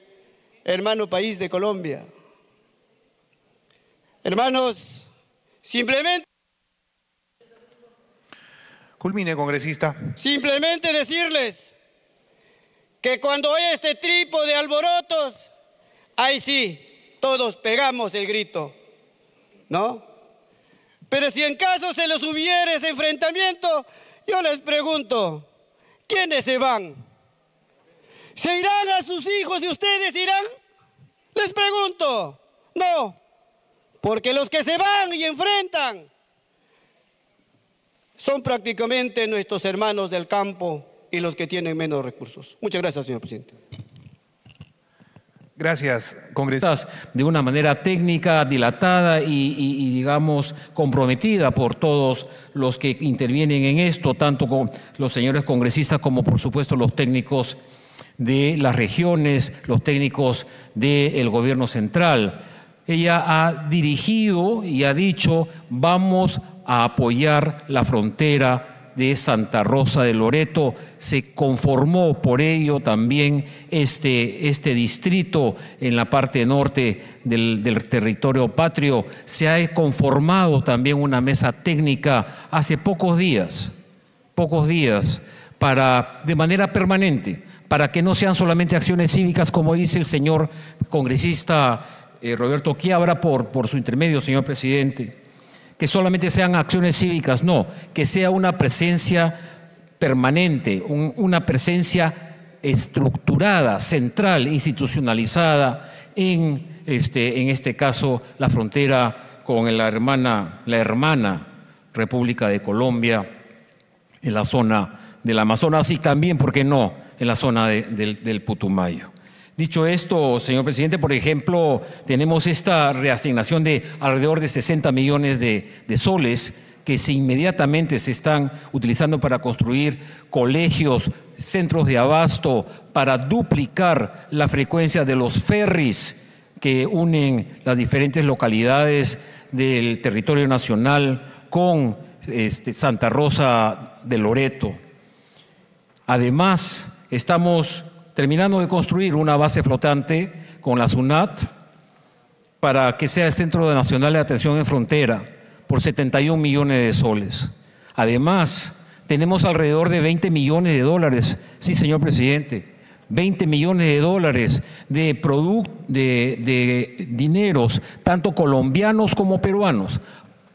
hermano país de Colombia. Hermanos, simplemente... Culmine, congresista. Simplemente decirles que cuando hay este tipo de alborotos, ahí sí, todos pegamos el grito, ¿no? Pero si en caso se les hubiera ese enfrentamiento, yo les pregunto, ¿quiénes se van? ¿Se irán a sus hijos y ustedes irán? Les pregunto, no, porque los que se van y enfrentan son prácticamente nuestros hermanos del campo y los que tienen menos recursos. Muchas gracias, señor presidente. Gracias, congresista. De una manera técnica, dilatada y digamos, comprometida por todos los que intervienen en esto, tanto con los señores congresistas como, por supuesto, los técnicos de las regiones, los técnicos del gobierno central. Ella ha dirigido y ha dicho, vamos a apoyar la frontera de Santa Rosa de Loreto. Se conformó por ello también este distrito en la parte norte del territorio patrio. Se ha conformado también una mesa técnica hace pocos días, de manera permanente, para que no sean solamente acciones cívicas, como dice el señor congresista Roberto Quiabra, por su intermedio, señor presidente, que solamente sean acciones cívicas, no, que sea una presencia permanente, una presencia estructurada, central, institucionalizada en este caso la frontera con la hermana República de Colombia, en la zona del Amazonas y también, ¿por qué no?, en la zona del Putumayo. Dicho esto, señor presidente, por ejemplo, tenemos esta reasignación de alrededor de 60 millones de soles que inmediatamente se están utilizando para construir colegios, centros de abasto, para duplicar la frecuencia de los ferries que unen las diferentes localidades del territorio nacional con Santa Rosa de Loreto. Además, estamos terminando de construir una base flotante con la SUNAT para que sea el Centro Nacional de Atención en Frontera por 71 millones de soles. Además, tenemos alrededor de 20 millones de dólares, sí, señor presidente, 20 millones de dólares de dineros, tanto colombianos como peruanos,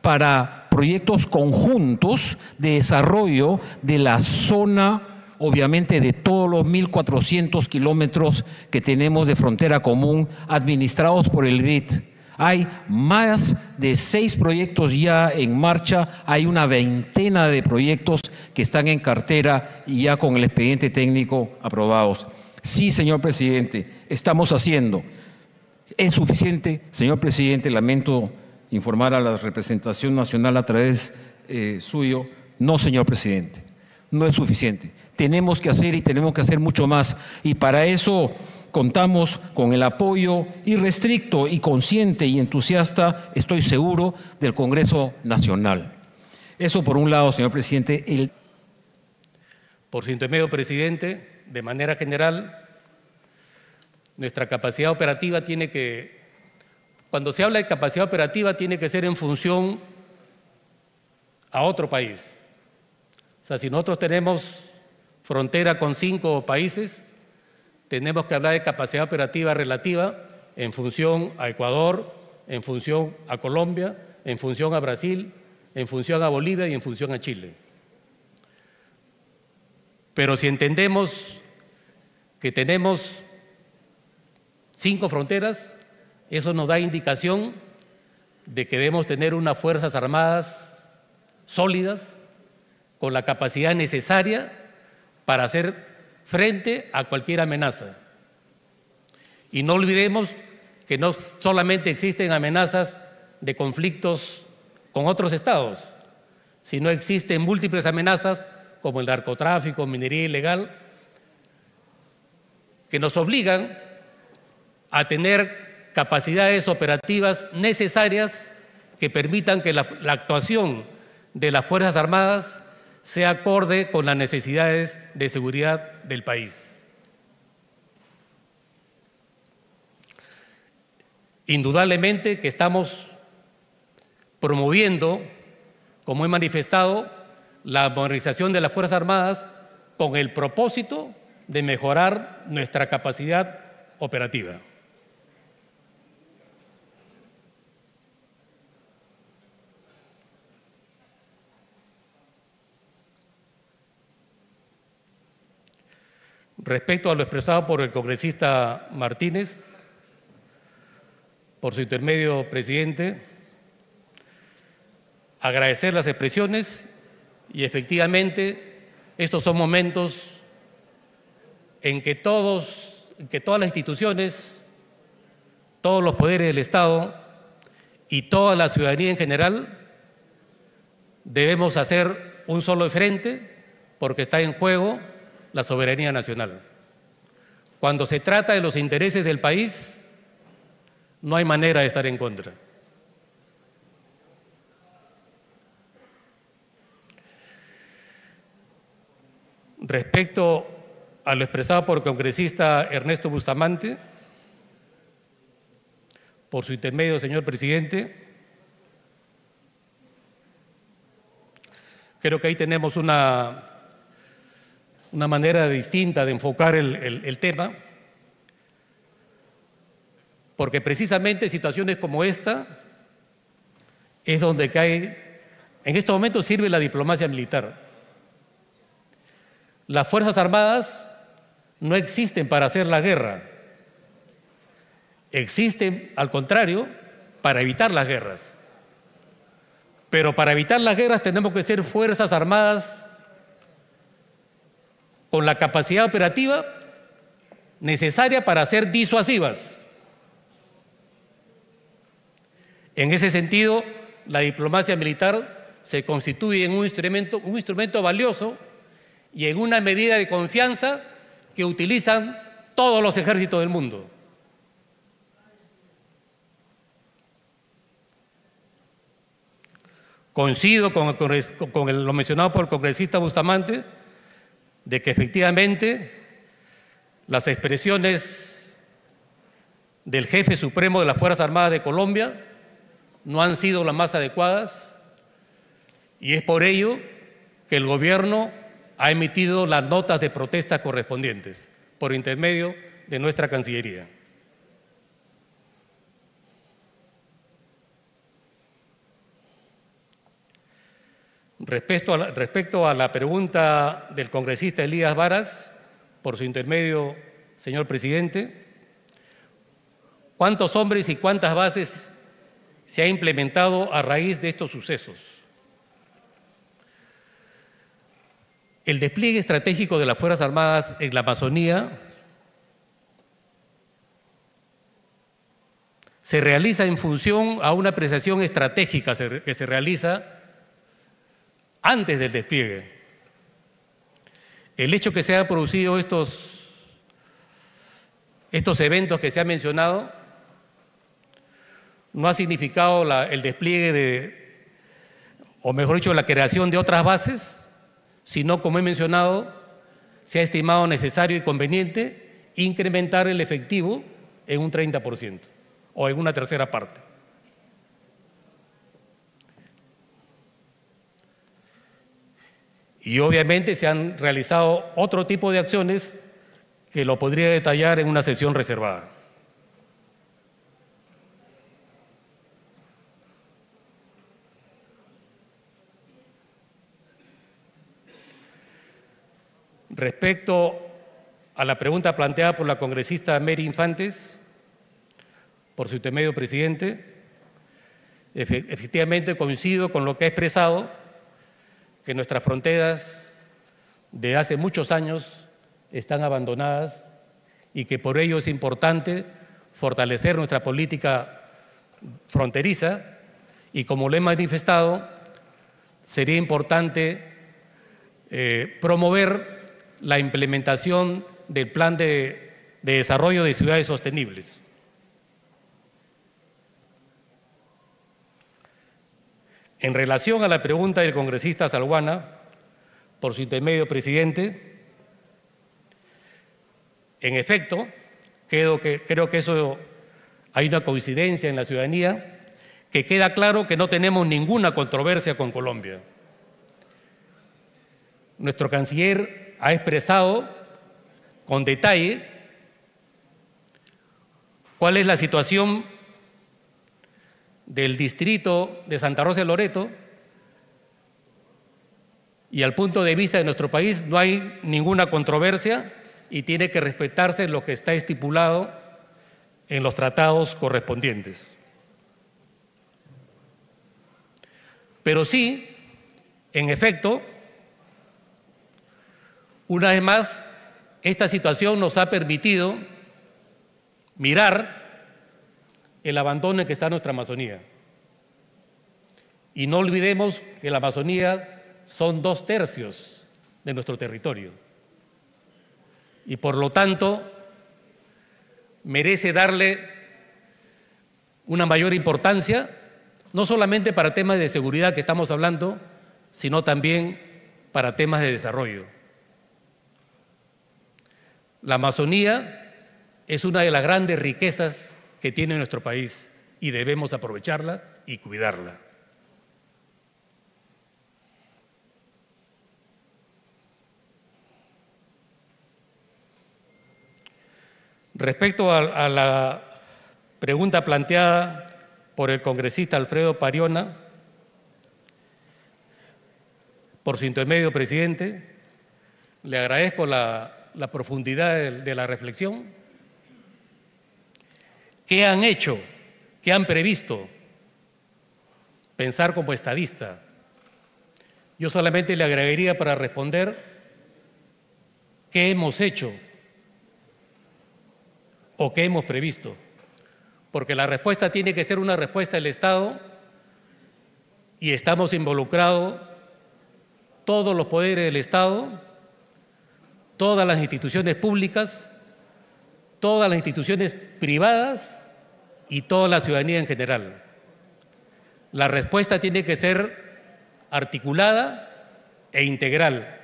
para proyectos conjuntos de desarrollo de la zona obviamente, de todos los 1.400 kilómetros que tenemos de frontera común administrados por el BID. Hay más de 6 proyectos ya en marcha, hay una veintena de proyectos que están en cartera y ya con el expediente técnico aprobados. Sí, señor presidente, estamos haciendo. ¿Es suficiente? Señor presidente, lamento informar a la representación nacional a través suyo. No, señor presidente, no es suficiente. Tenemos que hacer y tenemos que hacer mucho más. Y para eso contamos con el apoyo irrestricto y consciente y entusiasta, estoy seguro, del Congreso Nacional. Eso por un lado, señor presidente. Por su intermedio, presidente, de manera general, nuestra capacidad operativa tiene que, cuando se habla de capacidad operativa, tiene que ser en función a otro país. O sea, si nosotros tenemos frontera con 5 países, tenemos que hablar de capacidad operativa relativa en función a Ecuador, en función a Colombia, en función a Brasil, en función a Bolivia y en función a Chile. Pero si entendemos que tenemos 5 fronteras, eso nos da indicación de que debemos tener unas Fuerzas Armadas sólidas, con la capacidad necesaria para hacer frente a cualquier amenaza. Y no olvidemos que no solamente existen amenazas de conflictos con otros estados, sino existen múltiples amenazas como el narcotráfico, minería ilegal, que nos obligan a tener capacidades operativas necesarias que permitan que la actuación de las Fuerzas Armadas sea acorde con las necesidades de seguridad del país. Indudablemente que estamos promoviendo, como he manifestado, la modernización de las Fuerzas Armadas con el propósito de mejorar nuestra capacidad operativa. Respecto a lo expresado por el congresista Martínez, por su intermedio, presidente, agradecer las expresiones y efectivamente estos son momentos en que todas las instituciones, todos los poderes del Estado y toda la ciudadanía en general debemos hacer un solo frente porque está en juego la soberanía nacional. Cuando se trata de los intereses del país, no hay manera de estar en contra. Respecto a lo expresado por el congresista Ernesto Bustamante, por su intermedio, señor presidente, creo que ahí tenemos una manera distinta de enfocar el tema, porque precisamente situaciones como esta es donde cae, en este momento sirve la diplomacia militar. Las Fuerzas Armadas no existen para hacer la guerra, existen, al contrario, para evitar las guerras. Pero para evitar las guerras tenemos que ser Fuerzas Armadas con la capacidad operativa necesaria para ser disuasivas. En ese sentido, la diplomacia militar se constituye en un instrumento valioso y en una medida de confianza que utilizan todos los ejércitos del mundo. Coincido con lo mencionado por el congresista Bustamante, de que efectivamente las expresiones del jefe supremo de las Fuerzas Armadas de Colombia no han sido las más adecuadas y es por ello que el gobierno ha emitido las notas de protesta correspondientes por intermedio de nuestra Cancillería. Respecto a la pregunta del congresista Elías Varas, por su intermedio, señor presidente, ¿cuántos hombres y cuántas bases se ha implementado a raíz de estos sucesos? El despliegue estratégico de las Fuerzas Armadas en la Amazonía se realiza en función a una apreciación estratégica que se realiza antes del despliegue. El hecho que se han producido estos eventos que se han mencionado no ha significado el despliegue o mejor dicho, la creación de otras bases, sino, como he mencionado, se ha estimado necesario y conveniente incrementar el efectivo en un 30% o en una tercera parte. Y obviamente se han realizado otro tipo de acciones que lo podría detallar en una sesión reservada. Respecto a la pregunta planteada por la congresista Mary Infantes, por su intermedio presidente, efectivamente coincido con lo que ha expresado, que nuestras fronteras de hace muchos años están abandonadas y que por ello es importante fortalecer nuestra política fronteriza y, como lo he manifestado, sería importante promover la implementación del Plan de Desarrollo de Ciudades Sostenibles. En relación a la pregunta del congresista Salguana, por su intermedio presidente, en efecto, creo que eso hay una coincidencia en la ciudadanía, que queda claro que no tenemos ninguna controversia con Colombia. Nuestro canciller ha expresado con detalle cuál es la situación del distrito de Santa Rosa de Loreto, y al punto de vista de nuestro país no hay ninguna controversia y tiene que respetarse lo que está estipulado en los tratados correspondientes. Pero sí, en efecto, una vez más, esta situación nos ha permitido mirar el abandono en que está nuestra Amazonía. Y no olvidemos que la Amazonía son 2/3 de nuestro territorio. Y por lo tanto, merece darle una mayor importancia, no solamente para temas de seguridad que estamos hablando, sino también para temas de desarrollo. La Amazonía es una de las grandes riquezas que tiene nuestro país y debemos aprovecharla y cuidarla. Respecto a la pregunta planteada por el congresista Alfredo Pariona, por su intermedio, presidente, le agradezco la profundidad de la reflexión. ¿Qué han hecho? ¿Qué han previsto? Pensar como estadista. Yo solamente le agregaría para responder qué hemos hecho o qué hemos previsto, porque la respuesta tiene que ser una respuesta del Estado y estamos involucrados todos los poderes del Estado, todas las instituciones públicas, todas las instituciones privadas y toda la ciudadanía en general. La respuesta tiene que ser articulada e integral.